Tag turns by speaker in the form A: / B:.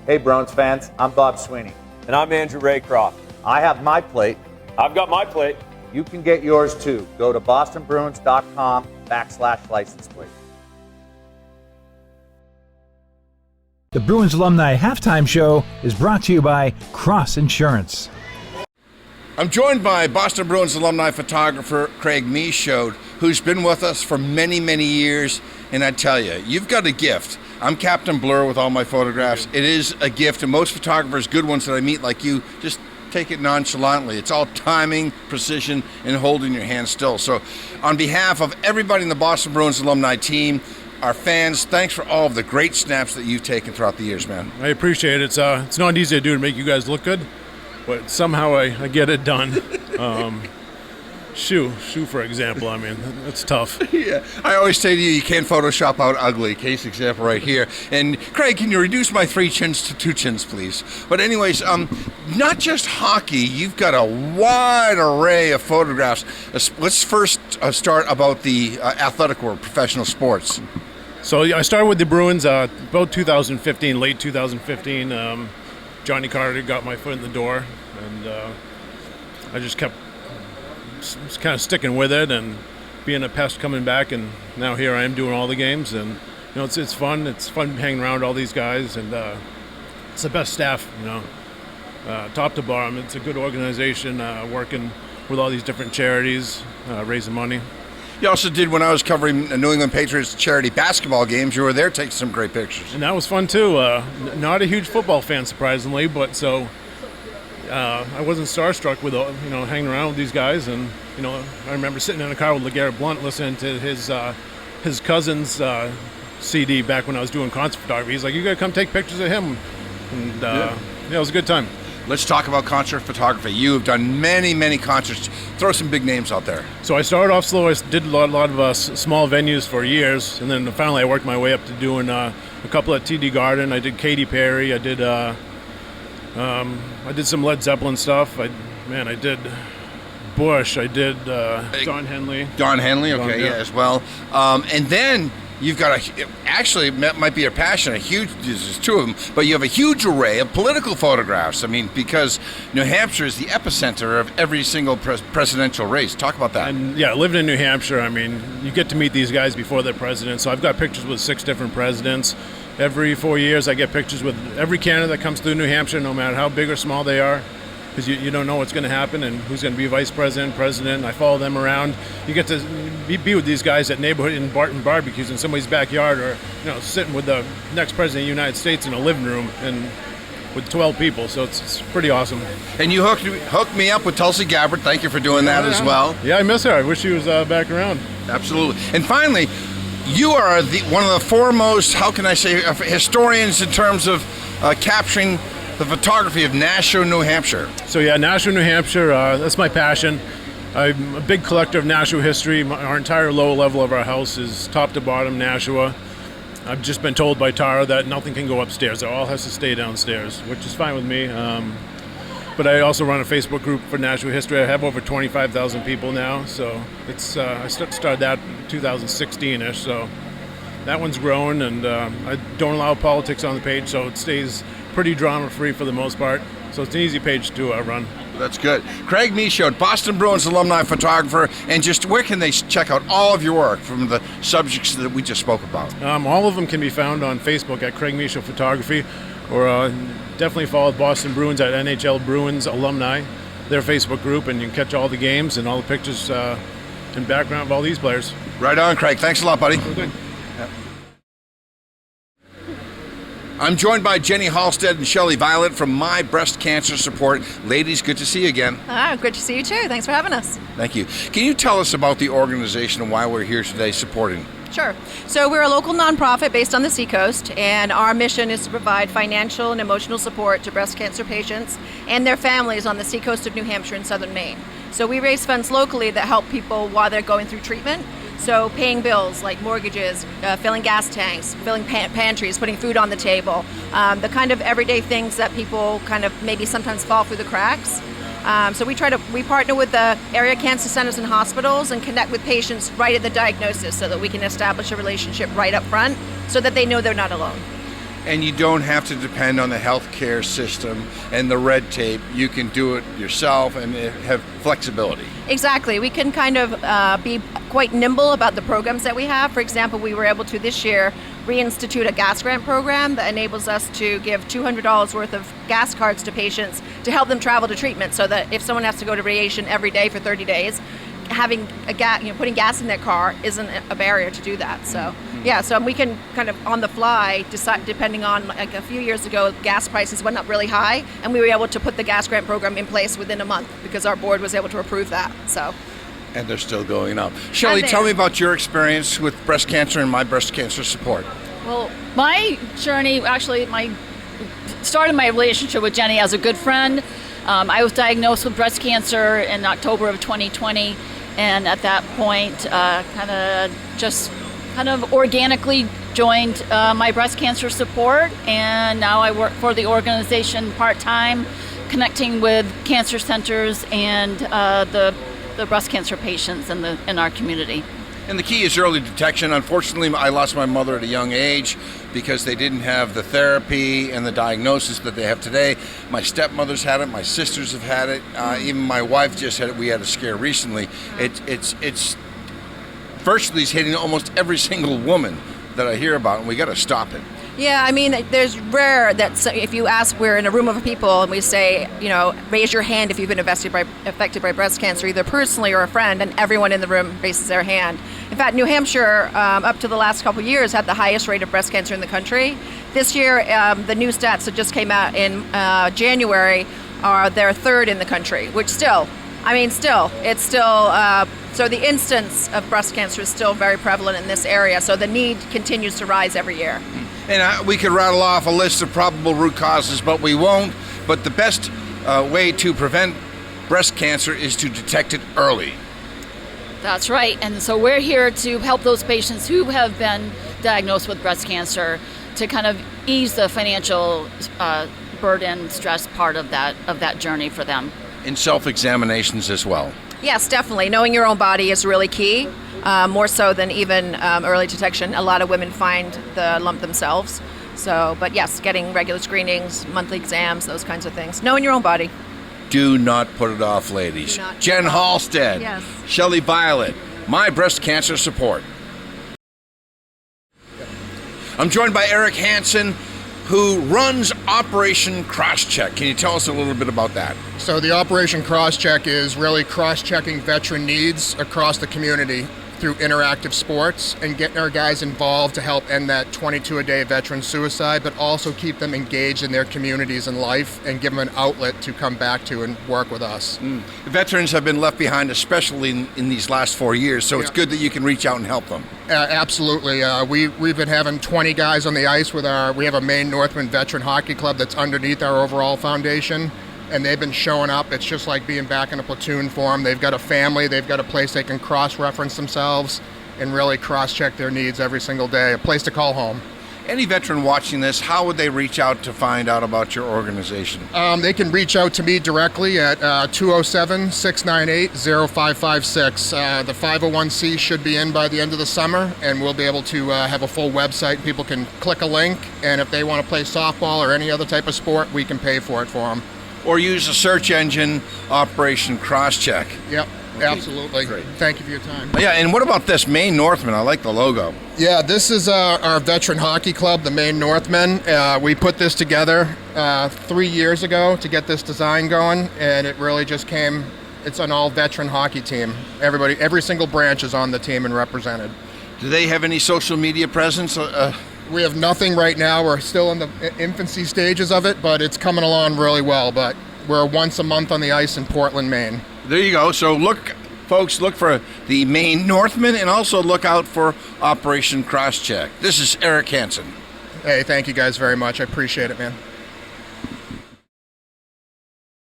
A: Hey, Bruins fans, I'm Bob Sweeney.
B: And I'm Andrew Raycroft.
A: I have my plate.
B: I've got my plate.
A: You can get yours too. Go to bostonbruins.com/license plate.
C: The Bruins Alumni Halftime Show is brought to you by Cross Insurance.
D: I'm joined by Boston Bruins alumni photographer Craig Michaud, who's been with us for many, many years. And I tell you, you've got a gift. I'm Captain Blur with all my photographs. It is a gift, and most photographers, good ones that I meet like you, just take it nonchalantly. It's all timing, precision, and holding your hand still. So on behalf of everybody in the Boston Bruins alumni team, our fans, thanks for all of the great snaps that you've taken throughout the years, man.
E: I appreciate it. It's not easy to do to make you guys look good, but somehow I get it done. Shoe, for example, I mean, that's tough.
D: Yeah, I always say to you, you can't Photoshop out ugly. Case example right here. And Craig, can you reduce my 3 chins to 2 chins, please? But anyways, not just hockey, you've got a wide array of photographs. Let's first start about the athletic world, professional sports.
E: So I started with the Bruins about 2015, late 2015. Johnny Carter got my foot in the door, and I just kept kind of sticking with it and being a pest coming back, and now here I am doing all the games, and it's fun. It's fun hanging around all these guys, and it's the best staff, top to bottom. It's a good organization, working with all these different charities, raising money.
D: You also did, when I was covering the New England Patriots charity basketball games, you were there taking some great pictures.
E: And that was fun too. Not a huge football fan, surprisingly, but so I wasn't starstruck with hanging around with these guys, and I remember sitting in a car with LeGarrette Blount listening to his cousin's CD back when I was doing concert photography. He's like, "You gotta come take pictures of him," and it was a good time.
D: Let's talk about concert photography. You have done many, many concerts. Throw some big names out there.
E: So I started off slow. I did a lot of small venues for years, and then finally I worked my way up to doing a couple at TD Garden. I did Katy Perry. I did some Led Zeppelin stuff. I did Bush. I did Don Henley.
D: Don Henley, okay, yeah, as well. And then you've got actually, that might be your passion, there's 2 of them, but you have a huge array of political photographs. I mean, because New Hampshire is the epicenter of every single presidential race. Talk about that.
E: And yeah, living in New Hampshire, I mean, you get to meet these guys before they're presidents. So I've got pictures with 6 different presidents. Every 4 years, I get pictures with every candidate that comes through New Hampshire, no matter how big or small they are, because you don't know what's going to happen and who's going to be vice president, president. I follow them around. You get to be with these guys at neighborhood and Barton barbecues in somebody's backyard, or sitting with the next president of the United States in a living room and with 12 people. So it's pretty awesome.
D: And you hooked me up with Tulsi Gabbard. Thank you for doing that as well.
E: Yeah, I miss her. I wish she was back around.
D: Absolutely. And finally, you are one of the foremost, how can I say, historians in terms of capturing the photography of Nashua, New Hampshire.
E: So yeah, Nashua, New Hampshire, that's my passion. I'm a big collector of Nashua history. Our entire lower level of our house is top to bottom Nashua. I've just been told by Tara that nothing can go upstairs. It all has to stay downstairs, which is fine with me. But I also run a Facebook group for Nashua history. I have over 25,000 people now. So it's I started that in 2016-ish. So that one's grown, and I don't allow politics on the page, so it stays pretty drama-free for the most part. So it's an easy page to run.
D: That's good. Craig Michaud, Boston Bruins alumni photographer, and just where can they check out all of your work from the subjects that we just spoke about?
E: All of them can be found on Facebook at Craig Michaud Photography, or definitely follow Boston Bruins at NHL Bruins Alumni, their Facebook group, and you can catch all the games and all the pictures and background of all these players.
D: Right on, Craig. Thanks a lot, buddy.
E: Okay.
D: I'm joined by Jenny Halstead and Shelley Violet from My Breast Cancer Support. Ladies, good to see you again.
F: Good to see you too. Thanks for having us.
D: Thank you. Can you tell us about the organization and why we're here today supporting?
F: Sure. So we're a local nonprofit based on the Seacoast, and our mission is to provide financial and emotional support to breast cancer patients and their families on the Seacoast of New Hampshire and southern Maine. So we raise funds locally that help people while they're going through treatment. So paying bills like mortgages, filling gas tanks, filling pantries, putting food on the table, the kind of everyday things that people kind of maybe sometimes fall through the cracks. So we partner with the area cancer centers and hospitals and connect with patients right at the diagnosis so that we can establish a relationship right up front so that they know they're not alone.
D: and you don't have to depend on the healthcare system and the red tape. You can do it yourself and have flexibility.
F: Exactly. We can kind of be quite nimble about the programs that we have. For example, we were able to this year reinstitute a gas grant program that enables us to give $200 worth of gas cards to patients to help them travel to treatment, so that if someone has to go to radiation every day for 30 days, having putting gas in their car isn't a barrier to do that. So yeah, so we can kind of on the fly decide, depending on, like a few years ago, gas prices went up really high, and we were able to put the gas grant program in place within a month because our board was able to approve that. So.
D: And they're still going up. Shelley, tell me about your experience with breast cancer and my breast cancer support.
G: Well, my journey, actually, started my relationship with Jenny as a good friend. I was diagnosed with breast cancer in October of 2020, and at that point, kind of organically joined my breast cancer support, and now I work for the organization part-time, connecting with cancer centers and the breast cancer patients in our community.
D: And the key is early detection. Unfortunately, I lost my mother at a young age because they didn't have the therapy and the diagnosis that they have today. My stepmother's had it, my sisters have had it, even my wife just had it. We had a scare recently. It's virtually hitting almost every single woman that I hear about, and we got to stop it.
F: Yeah, I mean, there's rare that if you ask, we're in a room of people and we say, raise your hand if you've been affected by breast cancer, either personally or a friend, and everyone in the room raises their hand. In fact, New Hampshire, up to the last couple of years, had the highest rate of breast cancer in the country. This year, the new stats that just came out in January they're third in the country, which so the instance of breast cancer is still very prevalent in this area, so the need continues to rise every year.
D: And we could rattle off a list of probable root causes, but we won't. But the best way to prevent breast cancer is to detect it early.
G: That's right. And so we're here to help those patients who have been diagnosed with breast cancer to kind of ease the financial burden, stress part of that journey for them.
D: In self-examinations as well.
F: Yes, definitely. Knowing your own body is really key, more so than even early detection. A lot of women find the lump themselves. So, but yes, getting regular screenings, monthly exams, those kinds of things. Knowing your own body.
D: Do not put it off, ladies. Jen Halstead,
F: yes.
D: Shelley Violet, my breast cancer support. I'm joined by Eric Hansen, who runs Operation Crosscheck. Can you tell us a little bit about that?
H: So the Operation Crosscheck is really cross-checking veteran needs across the community through interactive sports and getting our guys involved to help end that 22-a-day veteran suicide, but also keep them engaged in their communities and life and give them an outlet to come back to and work with us.
D: The veterans have been left behind, especially in these last 4 years, so it's good that you can reach out and help them.
H: Absolutely. We've been having 20 guys on the ice we have a Maine Northman Veteran Hockey Club that's underneath our overall foundation, and they've been showing up. It's just like being back in a platoon for them. They've got a family, they've got a place they can cross-reference themselves and really cross-check their needs every single day, a place to call home.
D: Any veteran watching this, how would they reach out to find out about your organization?
H: They can reach out to me directly at 207-698-0556. The 501c should be in by the end of the summer, and we'll be able to have a full website. People can click a link, and if they want to play softball or any other type of sport, we can pay for it for them.
D: Or use the search engine, Operation Crosscheck.
H: Yep, absolutely.
D: Great.
H: Thank you for your time.
D: Yeah, and what about this Maine Northman? I like the logo.
H: Yeah, this is our veteran hockey club, the Maine Northmen. We put this together 3 years ago to get this design going, and it really just came. It's an all-veteran hockey team. Every single branch is on the team and represented.
D: Do they have any social media presence?
H: We have nothing right now. We're still in the infancy stages of it, but it's coming along really well. But we're once a month on the ice in Portland, Maine.
D: There you go. So folks, look for the Maine Northmen and also look out for Operation Crosscheck. This is Eric Hansen.
H: Hey, thank you guys very much. I appreciate it, man.